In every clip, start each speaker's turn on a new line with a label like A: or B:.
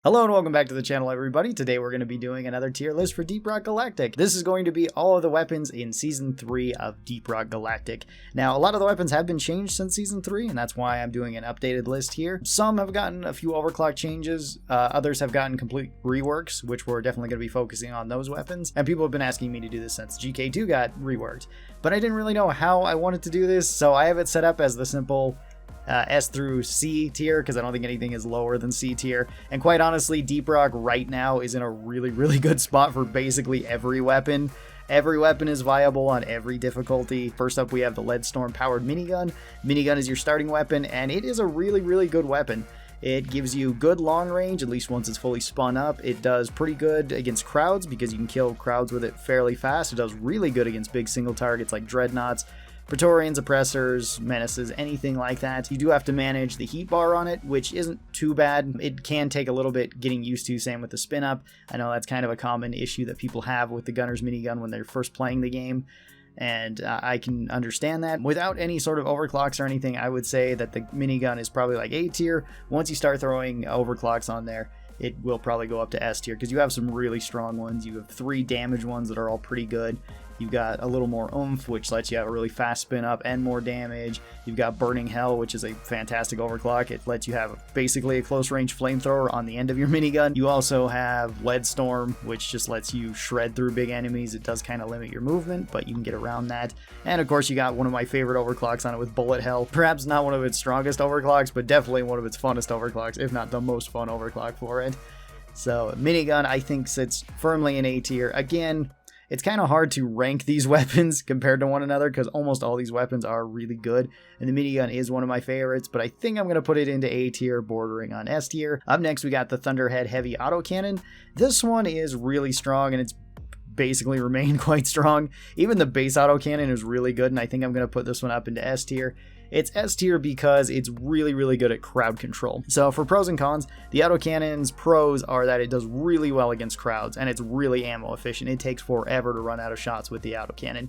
A: Hello and welcome back to the channel, everybody. Today we're going to be doing another tier list for Deep Rock Galactic. This is going to be all of the weapons in Season 3 of Deep Rock Galactic. Now, a lot of the weapons have been changed since Season 3, and that's why I'm doing an updated list here. Some have gotten a few overclock changes, others have gotten complete reworks, which we're definitely going to be focusing on those weapons. And people have been asking me to do this since GK2 got reworked. But I didn't really know how I wanted to do this, so I have it set up as the simple S through C tier, because I don't think anything is lower than C tier. And quite honestly, Deep Rock right now is in a really good spot for basically every weapon. Every weapon is viable on every difficulty. First up, we have the Lead Storm powered Minigun. Minigun is your starting weapon, and it is a really good weapon. It gives you good long range, at least once it's fully spun up. It does pretty good against crowds because you can kill crowds with it fairly fast. It does really good against big single targets like dreadnoughts, Praetorians, Oppressors, Menaces, anything like that. You do have to manage the heat bar on it, which isn't too bad. It can take a little bit getting used to, same with the spin up. I know that's kind of a common issue that people have with the Gunner's Minigun when they're first playing the game, and I can understand that. Without any sort of overclocks or anything, I would say that the Minigun is probably like A tier. Once you start throwing overclocks on there, it will probably go up to S tier, because you have some really strong ones. You have 3 damage ones that are all pretty good. You've got a little more oomph, which lets you have a really fast spin up and more damage. You've got Burning Hell, which is a fantastic overclock. It lets you have basically a close range flamethrower on the end of your minigun. You also have Lead Storm, which just lets you shred through big enemies. It does kind of limit your movement, but you can get around that. And of course, you got one of my favorite overclocks on it with Bullet Hell. Perhaps not one of its strongest overclocks, but definitely one of its funnest overclocks, if not the most fun overclock for it. So Minigun, I think, sits firmly in A tier. Again, it's kind of hard to rank these weapons compared to one another because almost all these weapons are really good, and the Minigun is one of my favorites, but I think I'm going to put it into A tier, bordering on S tier. Up next, we got the Thunderhead Heavy Auto Cannon. This one is really strong, and it's basically remained quite strong. Even the base auto cannon is really good, and I think I'm going to put this one up into S tier. It's S tier because it's really good at crowd control. So for pros and cons, the autocannon's pros are that it does really well against crowds, and it's really ammo efficient. It takes forever to run out of shots with the autocannon.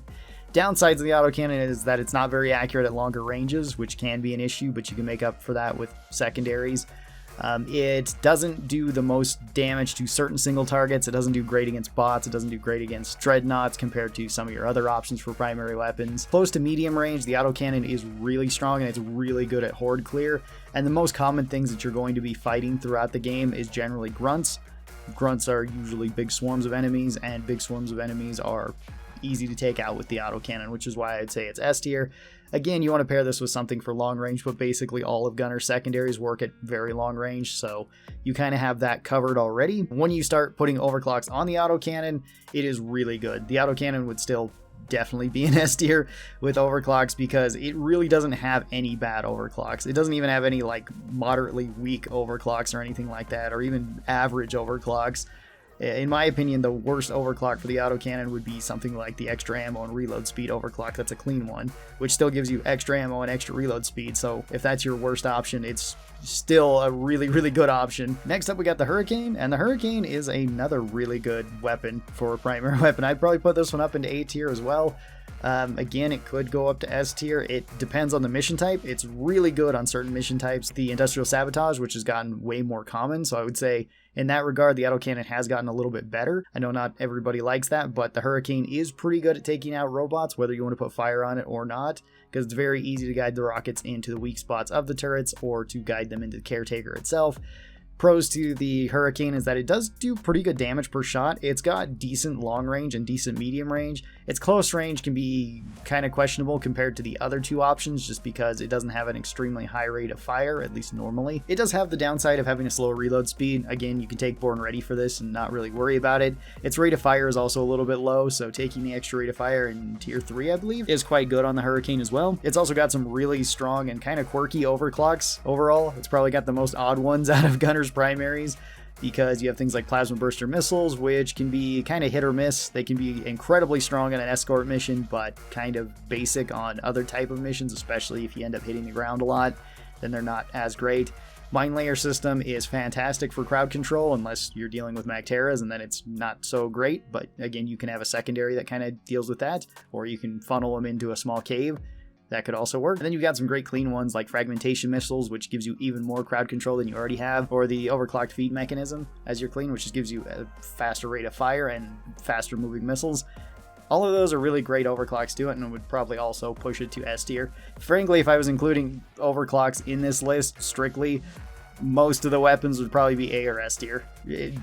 A: Downsides of the autocannon is that it's not very accurate at longer ranges, which can be an issue, but you can make up for that with secondaries. It doesn't do the most damage to certain single targets. It doesn't do great against bots. It doesn't do great against dreadnoughts compared to some of your other options for primary weapons. Close to medium range, the autocannon is really strong, and it's really good at horde clear. And the most common things that you're going to be fighting throughout the game is generally grunts. Grunts are usually big swarms of enemies, and big swarms of enemies are easy to take out with the autocannon, which is why I'd say it's S tier. Again, you want to pair this with something for long range, but basically all of Gunner's secondaries work at very long range, so you kind of have that covered already. When you start putting overclocks on the autocannon, it is really good. The autocannon would still definitely be an S tier with overclocks because it really doesn't have any bad overclocks. It doesn't even have any like moderately weak overclocks or anything like that, or even average overclocks. In my opinion, the worst overclock for the autocannon would be something like the extra ammo and reload speed overclock. That's a clean one, which still gives you extra ammo and extra reload speed. So if that's your worst option, it's still a really good option. Next up, we got the Hurricane, and the Hurricane is another really good weapon for a primary weapon. I'd probably put this one up into A tier as well. Again, it could go up to S tier. It depends on the mission type. It's really good on certain mission types. The Industrial Sabotage, which has gotten way more common, so I would say in that regard, the autocannon has gotten a little bit better. I know not everybody likes that, but the Hurricane is pretty good at taking out robots, whether you want to put fire on it or not, because it's very easy to guide the rockets into the weak spots of the turrets or to guide them into the Caretaker itself. Pros to the Hurricane is that it does do pretty good damage per shot. It's got decent long range and decent medium range. Its close range can be kind of questionable compared to the other two options just because it doesn't have an extremely high rate of fire, at least normally. It does have the downside of having a slow reload speed. Again, you can take Born Ready for this and not really worry about it. Its rate of fire is also a little bit low, so taking the extra rate of fire in tier 3, I believe, is quite good on the Hurricane as well. It's also got some really strong and kind of quirky overclocks overall. It's probably got the most odd ones out of Gunner's primaries, because you have things like Plasma Burster missiles, which can be kind of hit or miss. They can be incredibly strong in an escort mission, but kind of basic on other type of missions, especially if you end up hitting the ground a lot, then they're not as great. Mine Layer system is fantastic for crowd control, unless you're dealing with Macteras, and then it's not so great, but again, you can have a secondary that kind of deals with that, or you can funnel them into a small cave. that could also work. And then you've got some great clean ones like fragmentation missiles, which gives you even more crowd control than you already have, or the overclocked feed mechanism as your clean, which just gives you a faster rate of fire and faster moving missiles. All of those are really great overclocks to it, and would probably also push it to S tier. Frankly, if I was including overclocks in this list strictly, most of the weapons would probably be A or S tier.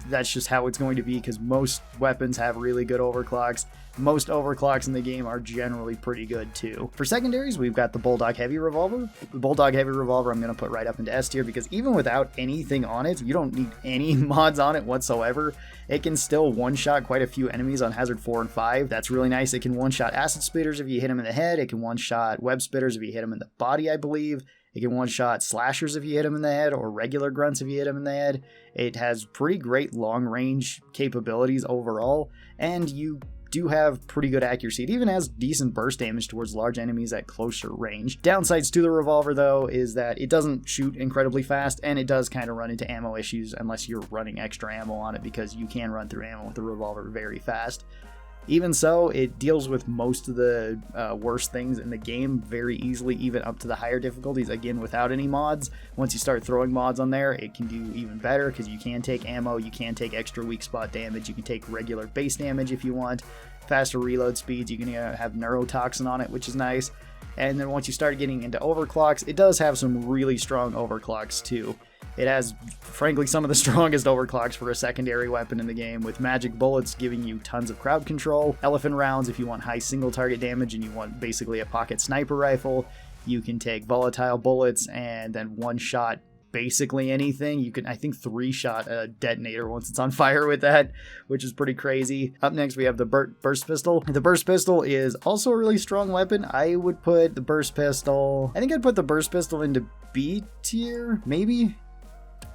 A: That's just how it's going to be, because most weapons have really good overclocks. Most overclocks in the game are generally pretty good too. For secondaries, we've got the Bulldog Heavy Revolver. The Bulldog Heavy Revolver I'm going to put right up into S tier, because even without anything on it, you don't need any mods on it whatsoever. It can still one-shot quite a few enemies on Hazard 4 and 5. That's really nice. It can one-shot Acid Spitters if you hit them in the head. It can one-shot Web Spitters if you hit them in the body, I believe. It can one-shot Slashers if you hit them in the head, or regular Grunts if you hit them in the head. It has pretty great long-range capabilities overall, and you do have pretty good accuracy. It even has decent burst damage towards large enemies at closer range. Downsides to the revolver, though, is that it doesn't shoot incredibly fast, and it does kind of run into ammo issues unless you're running extra ammo on it, because you can run through ammo with the revolver very fast. Even so, it deals with most of the worst things in the game very easily, even up to the higher difficulties, again, without any mods. Once you start throwing mods on there, it can do even better, because you can take ammo, you can take extra weak spot damage, you can take regular base damage if you want, faster reload speeds, you can have neurotoxin on it, which is nice. And then once you start getting into overclocks, it does have some really strong overclocks too. It has, frankly, some of the strongest overclocks for a secondary weapon in the game, with magic bullets giving you tons of crowd control, elephant rounds if you want high single target damage and you want basically a pocket sniper rifle. You can take volatile bullets and then one-shot basically anything. You can, I think, 3-shot a detonator once it's on fire with that, which is pretty crazy. Up next, we have the burst pistol. The burst pistol is also a really strong weapon. I would put the burst pistol, I think I'd put the burst pistol into B tier, maybe?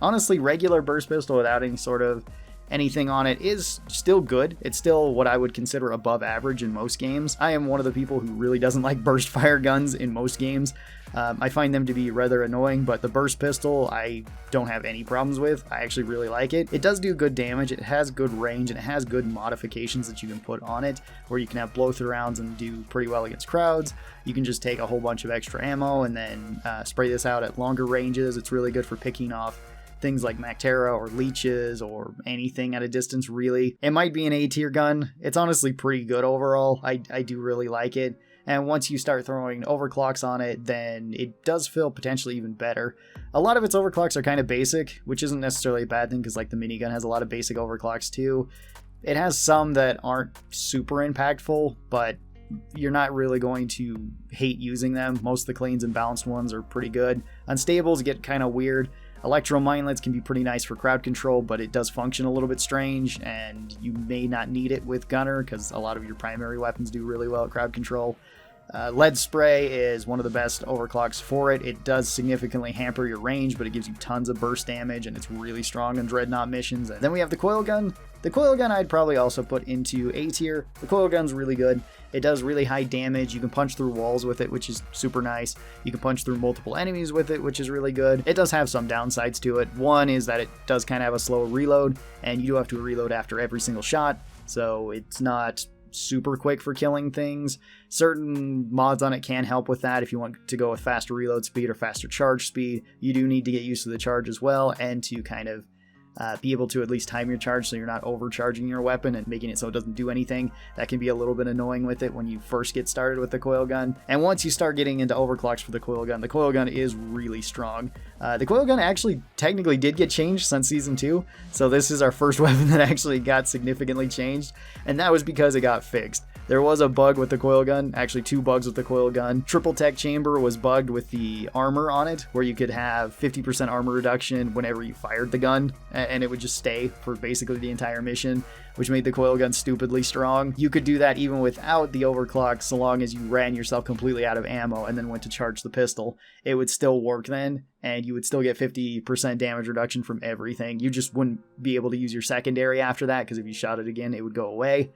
A: Honestly, regular burst pistol without any sort of anything on it is still good. It's still what I would consider above average in most games. I am one of the people who really doesn't like burst fire guns in most games. I find them to be rather annoying, but the burst pistol I don't have any problems with. I actually really like it. It does do good damage, it has good range, and it has good modifications that you can put on it, where you can have blow-through rounds and do pretty well against crowds. You can just take a whole bunch of extra ammo and then spray this out at longer ranges. It's really good for picking off things like Mactera or leeches or anything at a distance, really. It might be an A tier gun. It's honestly pretty good overall. I do really like it. And once you start throwing overclocks on it, then it does feel potentially even better. A lot of its overclocks are kind of basic, which isn't necessarily a bad thing, because like the minigun has a lot of basic overclocks too. It has some that aren't super impactful, but you're not really going to hate using them. Most of the cleans and balanced ones are pretty good. Unstables get kind of weird. Electro Mindlets can be pretty nice for crowd control, but it does function a little bit strange, and you may not need it with Gunner, because a lot of your primary weapons do really well at crowd control. Lead Spray is one of the best overclocks for it. It does significantly hamper your range, but it gives you tons of burst damage, and it's really strong on Dreadnought missions. And then we have the Coil Gun. The Coil Gun I'd probably also put into A tier. The Coil Gun's really good. It does really high damage. You can punch through walls with it, which is super nice. You can punch through multiple enemies with it, which is really good. It does have some downsides to it. One is that it does kind of have a slow reload, and you do have to reload after every single shot, so it's not super quick for killing things. Certain mods on it can help with that. If you want to go with faster reload speed or faster charge speed, you do need to get used to the charge as well, and to kind of be able to at least time your charge so you're not overcharging your weapon and making it so it doesn't do anything. That can be a little bit annoying with it when you first get started with the Coil Gun. And once you start getting into overclocks for the Coil Gun is really strong. The Coil Gun actually technically did get changed since Season 2, so this is our first weapon that actually got significantly changed, and that was because it got fixed. There was a bug with the Coil Gun, actually 2 bugs with the Coil Gun. Triple Tech Chamber was bugged with the armor on it, where you could have 50% armor reduction whenever you fired the gun, and it would just stay for basically the entire mission, which made the Coil Gun stupidly strong. You could do that even without the overclock, so long as you ran yourself completely out of ammo and then went to charge the pistol. It would still work then, and you would still get 50% damage reduction from everything. You just wouldn't be able to use your secondary after that, because if you shot it again, it would go away.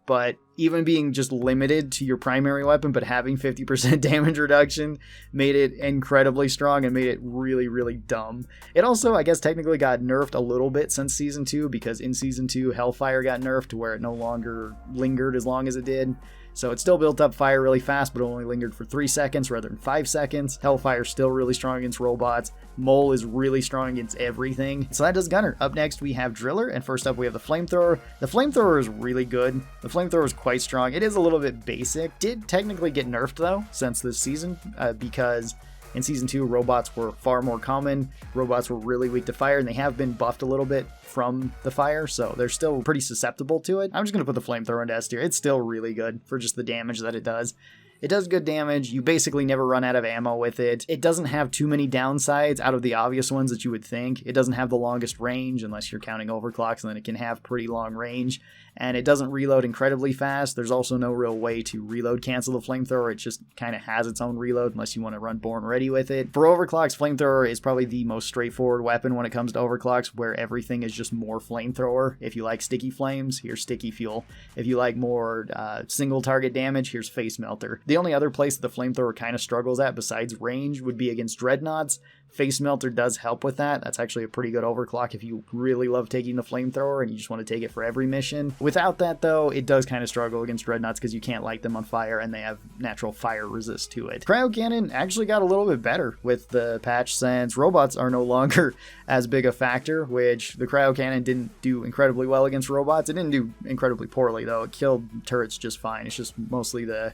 A: But even being just limited to your primary weapon, but having 50% damage reduction made it incredibly strong and made it really, really dumb. It also, I guess, technically got nerfed a little bit since Season 2, because in Season 2, Hellfire got nerfed to where it no longer lingered as long as it did. So it still built up fire really fast, but only lingered for 3 seconds rather than 5 seconds. Hellfire's still really strong against robots. Mole is really strong against everything. So that does Gunner. Up next, we have Driller, and first up, we have the Flamethrower. The Flamethrower is really good. The Flamethrower is quite strong. It is a little bit basic. Did technically get nerfed, though, since this season, because in Season 2, robots were far more common. Robots were really weak to fire, and they have been buffed a little bit from the fire, so they're still pretty susceptible to it. I'm just going to put the Flamethrower into S tier. It's still really good for just the damage that it does. It does good damage. You basically never run out of ammo with it. It doesn't have too many downsides out of the obvious ones that you would think. It doesn't have the longest range unless you're counting overclocks, and then it can have pretty long range. And it doesn't reload incredibly fast. There's also no real way to reload cancel the Flamethrower. It just kind of has its own reload unless you want to run Born Ready with it. For overclocks, Flamethrower is probably the most straightforward weapon when it comes to overclocks, where everything is just more Flamethrower. If you like sticky flames, here's sticky fuel. If you like more single target damage, here's Face Melter. The only other place that the Flamethrower kind of struggles at besides range would be against Dreadnoughts. Face Melter does help with that. That's actually a pretty good overclock if you really love taking the Flamethrower and you just want to take it for every mission. Without that, though, it does kind of struggle against Dreadnoughts because you can't light them on fire and they have natural fire resist to it. Cryo Cannon actually got a little bit better with the patch since robots are no longer as big a factor, which the Cryo Cannon didn't do incredibly well against robots. It didn't do incredibly poorly, though. It killed turrets just fine. It's just mostly the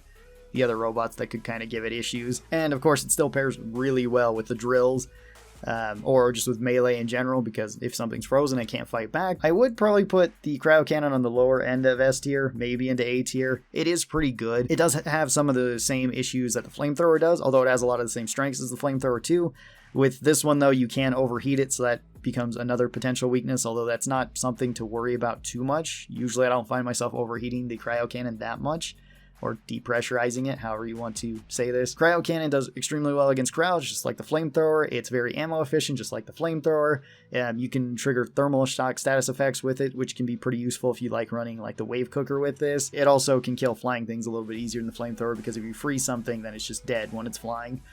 A: other robots that could kind of give it issues. And of course, it still pairs really well with the drills, or just with melee in general, because if something's frozen, it can't fight back. I would probably put the Cryo Cannon on the lower end of S tier, maybe into A tier. It is pretty good. It does have some of the same issues that the Flamethrower does, although it has a lot of the same strengths as the Flamethrower too. With this one, though, you can overheat it, so that becomes another potential weakness, although that's not something to worry about too much. Usually I don't find myself overheating the Cryo Cannon that much, or depressurizing it, however you want to say this. Cryo Cannon does extremely well against crowds, just like the Flamethrower. It's very ammo efficient, just like the Flamethrower. You can trigger thermal shock status effects with it, which can be pretty useful if you like running like the Wave Cooker with this. It also can kill flying things a little bit easier than the Flamethrower, because if you freeze something, then it's just dead when it's flying.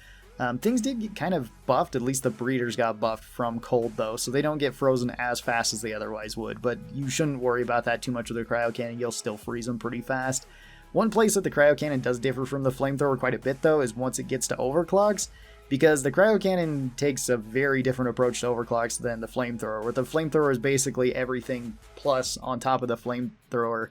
A: Things did get kind of buffed, at least the breeders got buffed from cold though, so they don't get frozen as fast as they otherwise would, but you shouldn't worry about that too much with the Cryo Cannon. You'll still freeze them pretty fast. One place that the Cryo Cannon does differ from the Flamethrower quite a bit, though, is once it gets to overclocks, because the Cryo Cannon takes a very different approach to overclocks than the Flamethrower, where the Flamethrower is basically everything plus on top of the Flamethrower.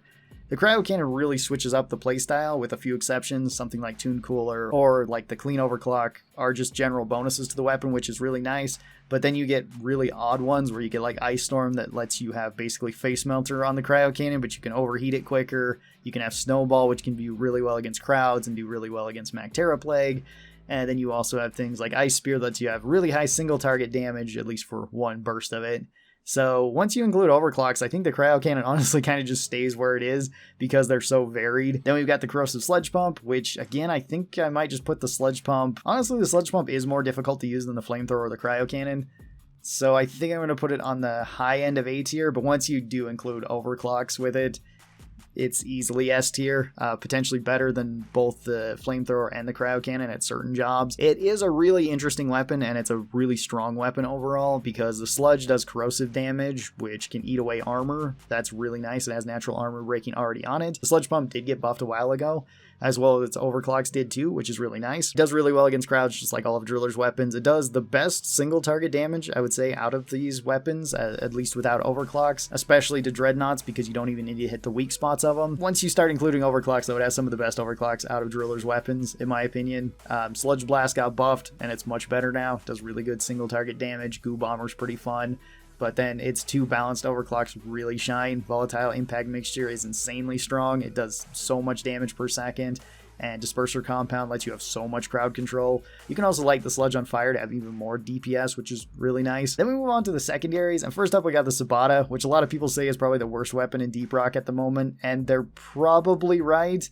A: The Cryo Cannon really switches up the playstyle with a few exceptions. Something like Tune Cooler or like the Clean Overclock are just general bonuses to the weapon, which is really nice. But then you get really odd ones where you get like Ice Storm that lets you have basically Face Melter on the Cryo Cannon, but you can overheat it quicker. You can have Snowball, which can do really well against crowds and do really well against Mactera Plague. And then you also have things like Ice Spear that lets you have really high single target damage, at least for one burst of it. So once you include overclocks, I think the Cryo Cannon honestly kind of just stays where it is because they're so varied. Then we've got the Corrosive Sludge Pump, which again, I think I might just put the Sludge Pump. Honestly, the Sludge Pump is more difficult to use than the Flamethrower or the Cryo Cannon. So I think I'm going to put it on the high end of A tier, but once you do include overclocks with it, it's easily S tier, potentially better than both the Flamethrower and the Cryo Cannon at certain jobs. It is a really interesting weapon, and it's a really strong weapon overall, because the Sludge does corrosive damage, which can eat away armor. That's really nice. It has natural armor breaking already on it. The Sludge Pump did get buffed a while ago, as well as its overclocks did too, which is really nice. It does really well against crowds, just like all of Driller's weapons. It does the best single target damage, I would say, out of these weapons, at least without overclocks, especially to Dreadnoughts, because you don't even need to hit the weak spots of them. Once you start including overclocks, though, it has some of the best overclocks out of Driller's weapons, in my opinion. Sludge Blast got buffed, and it's much better now. It does really good single target damage. Goo Bomber's pretty fun. But then its two balanced overclocks really shine. Volatile Impact Mixture is insanely strong. It does so much damage per second. And Disperser Compound lets you have so much crowd control. You can also light the Sludge on fire to have even more DPS, which is really nice. Then we move on to the secondaries, and first up we got the Sabata, which a lot of people say is probably the worst weapon in Deep Rock at the moment, and they're probably right.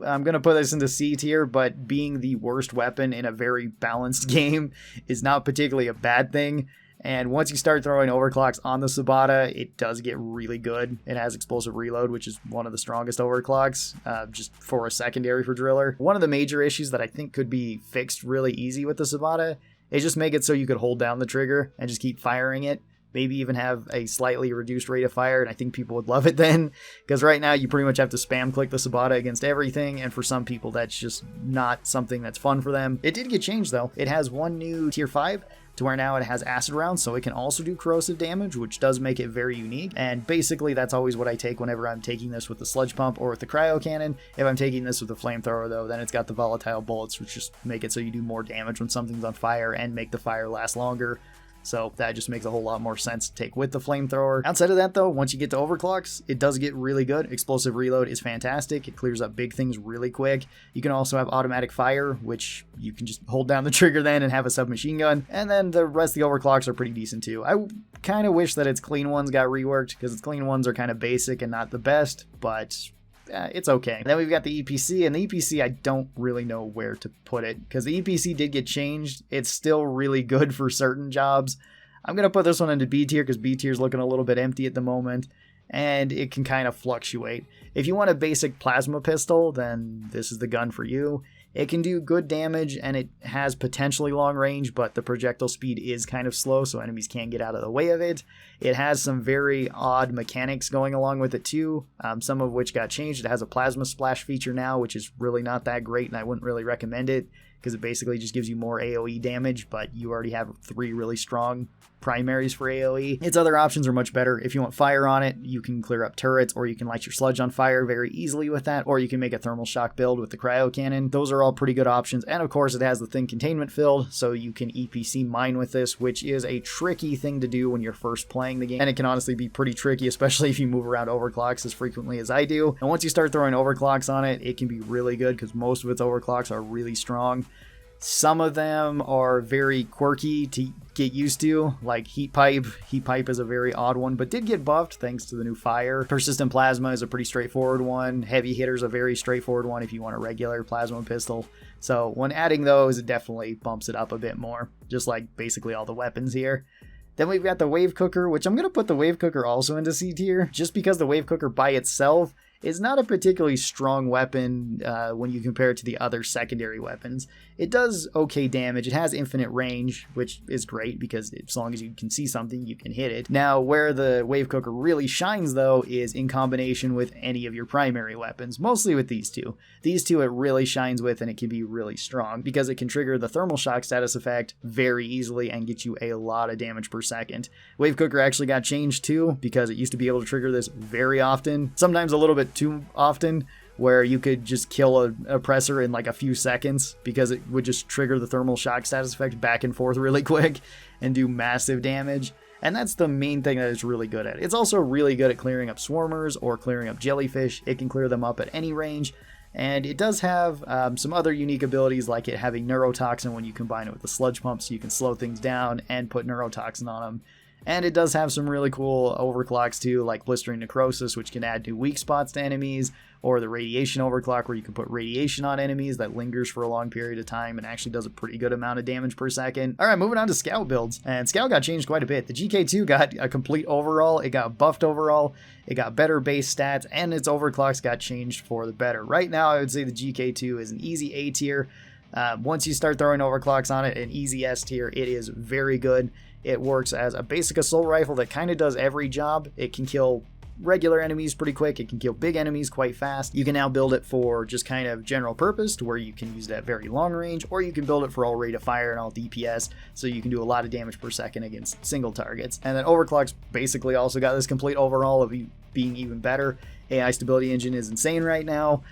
A: I'm going to put this into C tier, but being the worst weapon in a very balanced game is not particularly a bad thing. And once you start throwing overclocks on the Sabata, it does get really good. It has explosive reload, which is one of the strongest overclocks, just for a secondary for Driller. One of the major issues that I think could be fixed really easy with the Sabata is just make it so you could hold down the trigger and just keep firing it. Maybe even have a slightly reduced rate of fire, and I think people would love it then, because right now you pretty much have to spam click the Sabata against everything, and for some people that's just not something that's fun for them. It did get changed though. It has one new tier 5, to where now it has acid rounds, so it can also do corrosive damage, which does make it very unique. And basically that's always what I take whenever I'm taking this with the Sludge Pump or with the Cryo Cannon. If I'm taking this with the Flamethrower though, then it's got the volatile bullets, which just make it so you do more damage when something's on fire and make the fire last longer. So that just makes a whole lot more sense to take with the Flamethrower. Outside of that though, once you get to overclocks, it does get really good. Explosive reload is fantastic. It clears up big things really quick. You can also have automatic fire, which you can just hold down the trigger then and have a submachine gun. And then the rest of the overclocks are pretty decent too. I kind of wish that its clean ones got reworked, because its clean ones are kind of basic and not the best, but it's okay. Then we've got the EPC, and the EPC I don't really know where to put it, because the EPC did get changed. It's still really good for certain jobs. I'm going to put this one into B tier, because B tier is looking a little bit empty at the moment, and it can kind of fluctuate. If you want a basic plasma pistol, then this is the gun for you. It can do good damage, and it has potentially long range, but the projectile speed is kind of slow, so enemies can't get out of the way of it. It has some very odd mechanics going along with it too, some of which got changed. It has a plasma splash feature now, which is really not that great, and I wouldn't really recommend it, because it basically just gives you more AoE damage, but you already have 3 really strong primaries for AoE. Its other options are much better. If you want fire on it, you can clear up turrets, or you can light your sludge on fire very easily with that, or you can make a thermal shock build with the Cryo Cannon. Those are all pretty good options, and of course it has the thin containment field, so you can EPC mine with this, which is a tricky thing to do when you're first playing the game, and it can honestly be pretty tricky, especially if you move around overclocks as frequently as I do. And once you start throwing overclocks on it, it can be really good, because most of its overclocks are really strong. Some of them are very quirky to get used to, like Heat Pipe. Heat Pipe is a very odd one, but did get buffed thanks to the new fire. Persistent Plasma is a pretty straightforward one. Heavy Hitter is a very straightforward one if you want a regular plasma pistol. So when adding those, it definitely bumps it up a bit more, just like basically all the weapons here. Then we've got the Wave Cooker, which I'm going to put the Wave Cooker also into C tier, just because the Wave Cooker by itself is not a particularly strong weapon when you compare it to the other secondary weapons. It does okay damage. It has infinite range, which is great, because as long as you can see something, you can hit it. Now, where the Wave Cooker really shines, though, is in combination with any of your primary weapons, mostly with these two. These two it really shines with, and it can be really strong, because it can trigger the thermal shock status effect very easily and get you a lot of damage per second. Wave Cooker actually got changed, too, because it used to be able to trigger this very often, sometimes a little bit too often, where you could just kill an oppressor in like a few seconds, because it would just trigger the thermal shock status effect back and forth really quick and do massive damage. And that's the main thing that it's really good at. It's also really good at clearing up swarmers or clearing up jellyfish. It can clear them up at any range. And it does have some other unique abilities, like it having neurotoxin when you combine it with the sludge pump, so you can slow things down and put neurotoxin on them. And it does have some really cool overclocks too, like Blistering Necrosis, which can add new weak spots to enemies, or the Radiation Overclock, where you can put radiation on enemies that lingers for a long period of time and actually does a pretty good amount of damage per second. Alright, moving on to Scout builds. And Scout got changed quite a bit. The GK2 got a complete overhaul, it got buffed overall, it got better base stats, and its overclocks got changed for the better. Right now, I would say the GK2 is an easy A tier. Once you start throwing overclocks on it, an easy S tier. It is very good. It works as a basic assault rifle that kind of does every job. It can kill regular enemies pretty quick. It can kill big enemies quite fast. You can now build it for just kind of general purpose, to where you can use it at very long range, or you can build it for all rate of fire and all DPS, so you can do a lot of damage per second against single targets. And then overclocks basically also got this complete overhaul of being even better. AI stability engine is insane right now.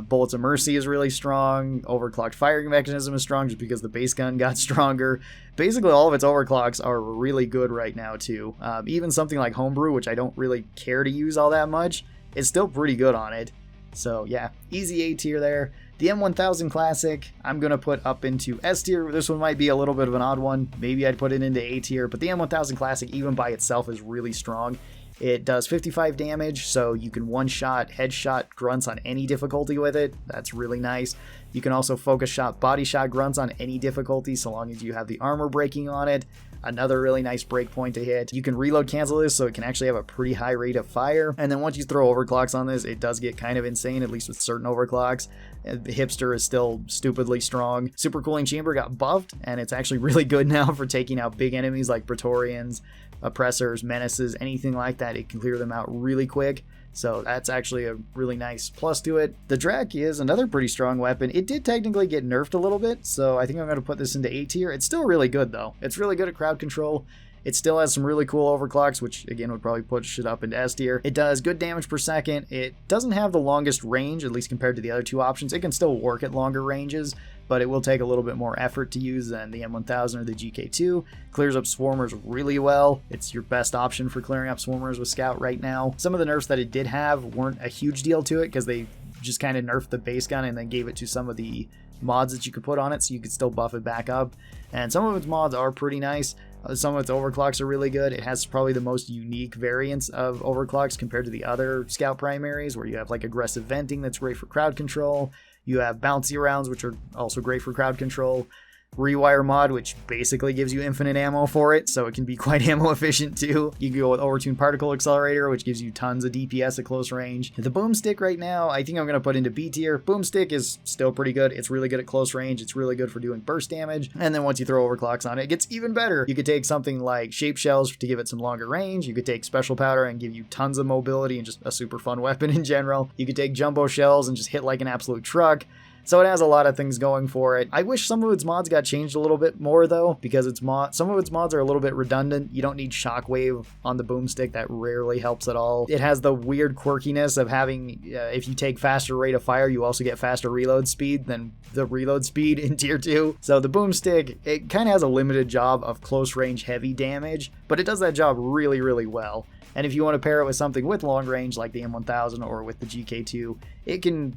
A: Bullets of Mercy is really strong. Overclocked firing mechanism is strong, just because the base gun got stronger. Basically all of its overclocks are really good right now too. Even something like Homebrew, which I don't really care to use all that much, is still pretty good on it. So yeah, easy A tier there. The M1000 Classic, I'm going to put up into S tier. This one might be a little bit of an odd one. Maybe I'd put it into A tier, but the M1000 Classic, even by itself, is really strong. It does 55 damage, so you can one-shot, headshot grunts on any difficulty with it. That's really nice. You can also focus shot, body shot grunts on any difficulty, so long as you have the armor breaking on it. another really nice breakpoint to hit. You can reload cancel this, so it can actually have a pretty high rate of fire. And then once you throw overclocks on this, it does get kind of insane, at least with certain overclocks. The Hipster is still stupidly strong. Super Cooling Chamber got buffed, and it's actually really good now for taking out big enemies like Praetorians, Oppressors, Menaces, anything like that. It can clear them out really quick. So that's actually a really nice plus to it. The Drac is another pretty strong weapon. It did technically get nerfed a little bit, so I think I'm going to put this into A tier. It's still really good, though. It's really good at crowd control. It still has some really cool overclocks, which again would probably push it up into S tier. It does good damage per second. It doesn't have the longest range, at least compared to the other two options. It can still work at longer ranges, but it will take a little bit more effort to use than the M1000 or the GK2. Clears up Swarmers really well. It's your best option for clearing up Swarmers with Scout right now. Some of the nerfs that it did have weren't a huge deal to it because they just kind of nerfed the base gun and then gave it to some of the mods that you could put on it so you could still buff it back up. And some of its mods are pretty nice. Some of its overclocks are really good. It has probably the most unique variants of overclocks compared to the other Scout primaries, where you have like aggressive venting that's great for crowd control. You have bouncy rounds, which are also great for crowd control. Rewire mod, which basically gives you infinite ammo for it, so it can be quite ammo efficient too. You can go with Overtuned Particle Accelerator, which gives you tons of DPS at close range. The Boomstick right now, I think I'm going to put into B tier. Boomstick is still pretty good. It's really good at close range. It's really good for doing burst damage. And then once you throw overclocks on it, it gets even better. You could take something like Shape Shells to give it some longer range. You could take Special Powder and give you tons of mobility and just a super fun weapon in general. You could take Jumbo Shells and just hit like an absolute truck. So it has a lot of things going for it. I wish some of its mods got changed a little bit more though, because some of its mods are a little bit redundant. You don't need Shockwave on the Boomstick. That rarely helps at all. It has the weird quirkiness of having, if you take faster rate of fire, you also get faster reload speed than the reload speed in tier 2. So the Boomstick, it kind of has a limited job of close range heavy damage, but it does that job really, really well. And if you want to pair it with something with long range like the M1000 or with the GK2, it can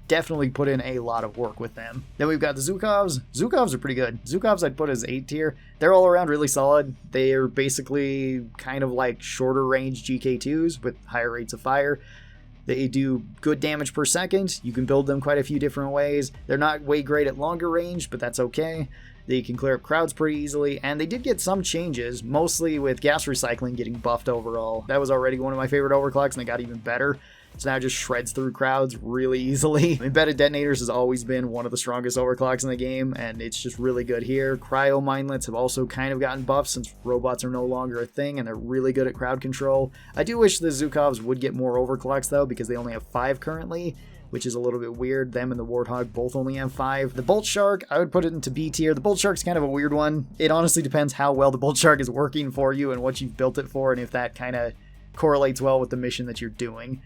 A: definitely put in a lot of work with them. Then we've got the Zhukovs. Zhukovs are pretty good. Zhukovs I'd put as 8 tier. They're all around really solid. They are basically kind of like shorter range GK2s with higher rates of fire. They do good damage per second. You can build them quite a few different ways. They're not way great at longer range, but that's okay. They can clear up crowds pretty easily, and they did get some changes, mostly with gas recycling getting buffed overall. That was already one of my favorite overclocks, and it got even better. So now it just shreds through crowds really easily. Embedded Detonators has always been one of the strongest overclocks in the game, and it's just really good here. Cryo Minelets have also kind of gotten buffed since robots are no longer a thing, and they're really good at crowd control. I do wish the Zhukovs would get more overclocks, though, because they only have 5 currently, which is a little bit weird. Them and the Warthog both only have 5. The Bolt Shark, I would put it into B tier. The Bolt Shark's kind of a weird one. It honestly depends how well the Bolt Shark is working for you and what you've built it for, and if that kind of correlates well with the mission that you're doing.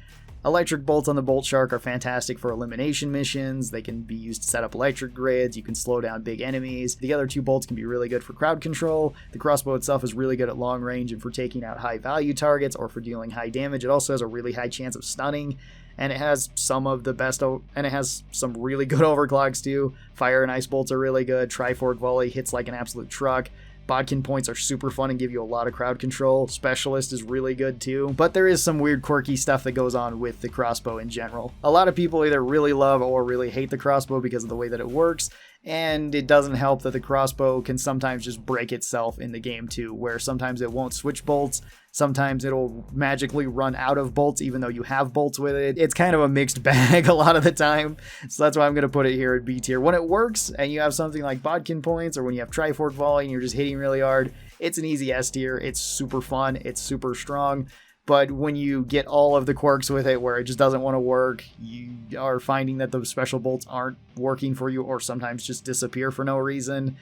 A: Electric bolts on the Bolt Shark are fantastic for elimination missions. They can be used to set up electric grids. You can slow down big enemies. The other 2 bolts can be really good for crowd control. The crossbow itself is really good at long range and for taking out high value targets or for dealing high damage. It also has a really high chance of stunning, and it has some of the best, and it has some really good overclocks too. Fire and ice bolts are really good. Trifork Volley hits like an absolute truck. Bodkin points are super fun and give you a lot of crowd control. Specialist is really good too, but there is some weird quirky stuff that goes on with the crossbow in general. A lot of people either really love or really hate the crossbow because of the way that it works, and it doesn't help that the crossbow can sometimes just break itself in the game too, where sometimes it won't switch bolts, sometimes it'll magically run out of bolts even though you have bolts with it. It's kind of a mixed bag a lot of the time, so that's why I'm going to put it here at B tier. When it works and you have something like Bodkin points, or when you have Trifork Volley and you're just hitting really hard, it's an easy S tier. It's super fun, it's super strong. But when you get all of the quirks with it where it just doesn't want to work, you are finding that those special bolts aren't working for you or sometimes just disappear for no reason,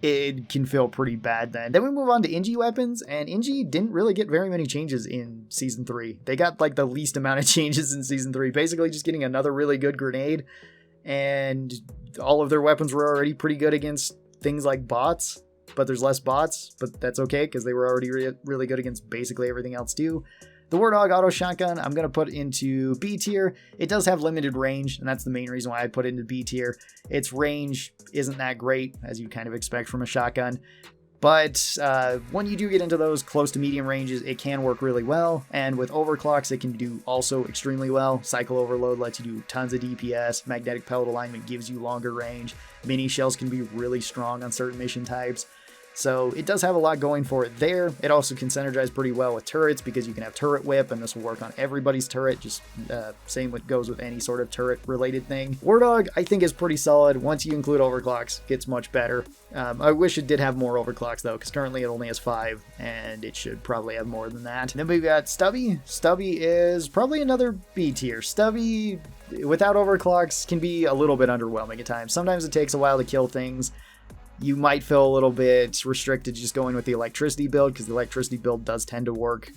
A: it can feel pretty bad then. Then we move on to Inji weapons, and Inji didn't really get very many changes in Season 3. They got like the least amount of changes in Season 3, basically just getting another really good grenade, and all of their weapons were already pretty good against things like bots. But there's less bots, but that's okay because they were already really good against basically everything else too. The Warthog Auto Shotgun, I'm going to put into B tier. It does have limited range, and that's the main reason why I put it into B tier. Its range isn't that great, as you kind of expect from a shotgun. But when you do get into those close to medium ranges, it can work really well. And with overclocks, it can do also extremely well. Cycle Overload lets you do tons of DPS. Magnetic Pellet Alignment gives you longer range. Mini shells can be really strong on certain mission types. So it does have a lot going for it there. It also can synergize pretty well with turrets because you can have turret whip, and this will work on everybody's turret. Just same what goes with any sort of turret related thing. War Dog I think is pretty solid. Once you include overclocks, gets much better. I wish it did have more overclocks though, because currently it only has 5, and it should probably have more than that. And then we've got Stubby. Stubby is probably another B tier. Stubby without overclocks can be a little bit underwhelming at times. Sometimes it takes a while to kill things. You might feel a little bit restricted just going with the electricity build, because the electricity build does tend to work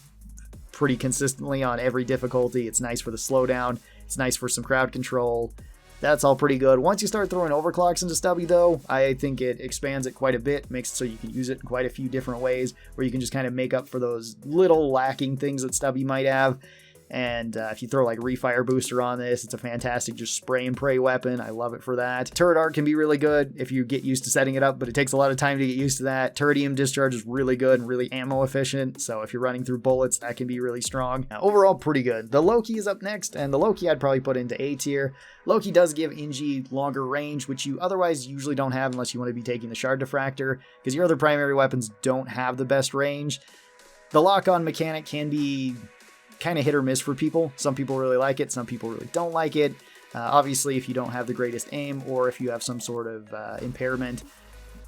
A: pretty consistently on every difficulty. It's nice for the slowdown. It's nice for some crowd control. That's all pretty good. Once you start throwing overclocks into Stubby though, I think it expands it quite a bit, makes it so you can use it in quite a few different ways, where you can just kind of make up for those little lacking things that Stubby might have. And if you throw like Refire Booster on this, it's a fantastic just spray and pray weapon. I love it for that. Turret Art can be really good if you get used to setting it up, but it takes a lot of time to get used to that. Turretium Discharge is really good and really ammo efficient, so if you're running through bullets, that can be really strong. Overall, pretty good. The Loki is up next, and the Loki I'd probably put into A tier. Loki does give Inji longer range, which you otherwise usually don't have unless you want to be taking the Shard Diffractor, because your other primary weapons don't have the best range. The lock-on mechanic can be kind of hit or miss for people. Some people really like it, some people really don't like it. Obviously, if you don't have the greatest aim, or if you have some sort of impairment,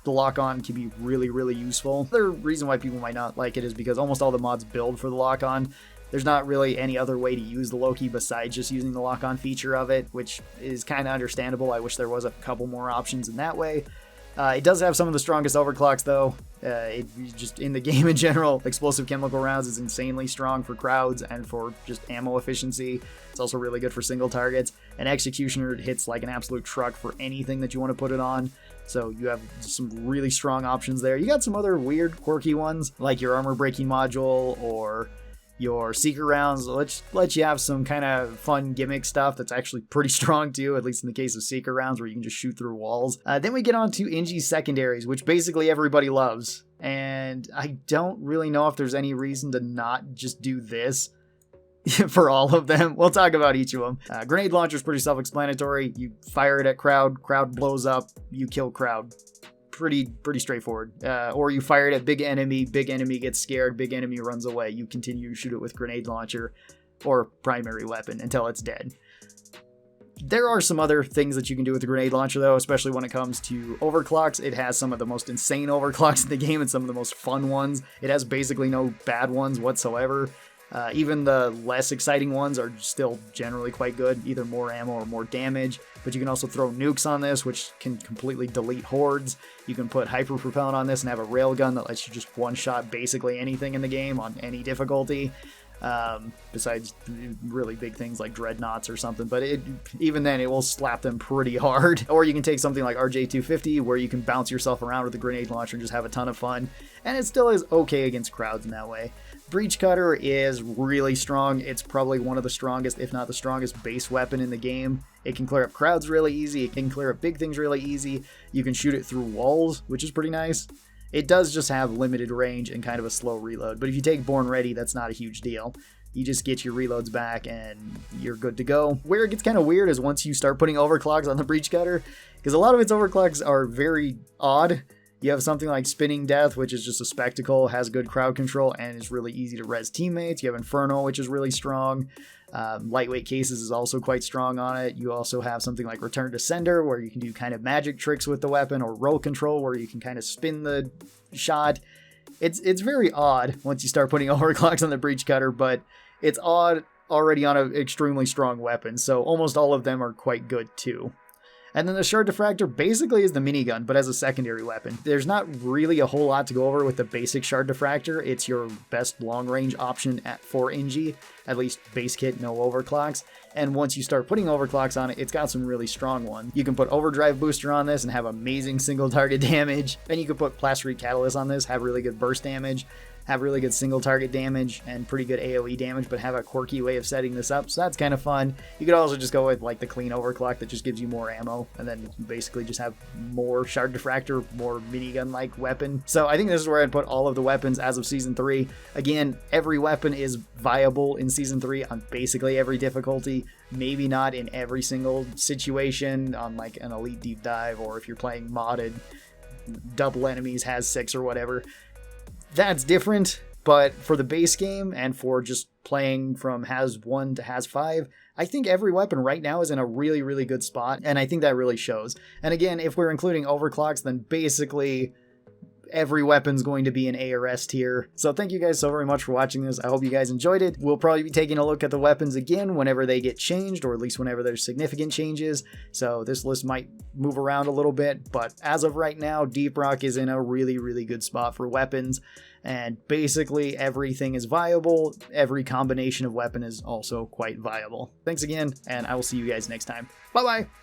A: the lock-on can be really, really useful. The reason why people might not like it is because almost all the mods build for the lock-on. There's not really any other way to use the Loki besides just using the lock-on feature of it, which is kind of understandable. I wish there was a couple more options in that way. It does have some of the strongest overclocks though. Just in the game in general, explosive chemical rounds is insanely strong for crowds and for just ammo efficiency. It's also really good for single targets. And Executioner hits like an absolute truck for anything that you want to put it on. So you have some really strong options there. You got some other weird, quirky ones, like your armor breaking module or your Seeker rounds. Let you have some kind of fun gimmick stuff that's actually pretty strong too, at least in the case of Seeker rounds where you can just shoot through walls. Then we get on to Inji's Secondaries, which basically everybody loves. And I don't really know if there's any reason to not just do this for all of them. We'll talk about each of them. Grenade launcher is pretty self-explanatory. You fire it at crowd blows up, you kill crowd. Pretty straightforward. Or you fire it at big enemy gets scared, big enemy runs away. You continue to shoot it with grenade launcher or primary weapon until it's dead. There are some other things that you can do with the grenade launcher though, especially when it comes to overclocks. It has some of the most insane overclocks in the game and some of the most fun ones. It has basically no bad ones whatsoever. Even the less exciting ones are still generally quite good, either more ammo or more damage. But you can also throw nukes on this, which can completely delete hordes. You can put hyper propellant on this and have a railgun that lets you just one-shot basically anything in the game on any difficulty. Besides really big things like dreadnoughts or something, but even then it will slap them pretty hard. Or you can take something like RJ250 where you can bounce yourself around with a grenade launcher and just have a ton of fun, and it still is okay against crowds in that way. Breach Cutter is really strong. It's probably one of the strongest, if not the strongest, base weapon in the game. It can clear up crowds really easy. It can clear up big things really easy. You can shoot it through walls, which is pretty nice. It does just have limited range and kind of a slow reload, but if you take Born Ready, that's not a huge deal. You just get your reloads back and you're good to go. Where it gets kind of weird is once you start putting overclocks on the Breach Cutter, because a lot of its overclocks are very odd. You have something like Spinning Death, which is just a spectacle, has good crowd control, and is really easy to res teammates. You have Inferno, which is really strong. Lightweight Cases is also quite strong on it. You also have something like Return to Sender, where you can do kind of magic tricks with the weapon, or Roll Control, where you can kind of spin the shot. It's very odd once you start putting overclocks on the Breach Cutter, but it's odd already on an extremely strong weapon, so almost all of them are quite good too. And then the Shard Diffractor basically is the minigun, but as a secondary weapon. There's not really a whole lot to go over with the basic Shard Diffractor. It's your best long-range option for Inji, at least base kit, no overclocks. And once you start putting overclocks on it, it's got some really strong ones. You can put Overdrive Booster on this and have amazing single target damage. And you can put Plasterite Catalyst on this, have really good burst damage, have really good single target damage and pretty good AoE damage, but have a quirky way of setting this up, so that's kind of fun. You could also just go with like the clean overclock that just gives you more ammo, and then you basically just have more Shard Diffractor, more minigun-like weapon. So I think this is where I'd put all of the weapons as of Season 3. Again, every weapon is viable in Season 3 on basically every difficulty. Maybe not in every single situation on like an Elite Deep Dive, or if you're playing modded. double enemies has 6 or whatever. That's different, but for the base game and for just playing from has 1 to has 5, I think every weapon right now is in a really, really good spot, and I think that really shows. And again, if we're including overclocks, then basically every weapon's going to be an A or S tier. So thank you guys so very much for watching this. I hope you guys enjoyed it. We'll probably be taking a look at the weapons again whenever they get changed, or at least whenever there's significant changes. So this list might move around a little bit, but as of right now, Deep Rock is in a really, really good spot for weapons. And basically everything is viable. Every combination of weapon is also quite viable. Thanks again, and I will see you guys next time. Bye-bye!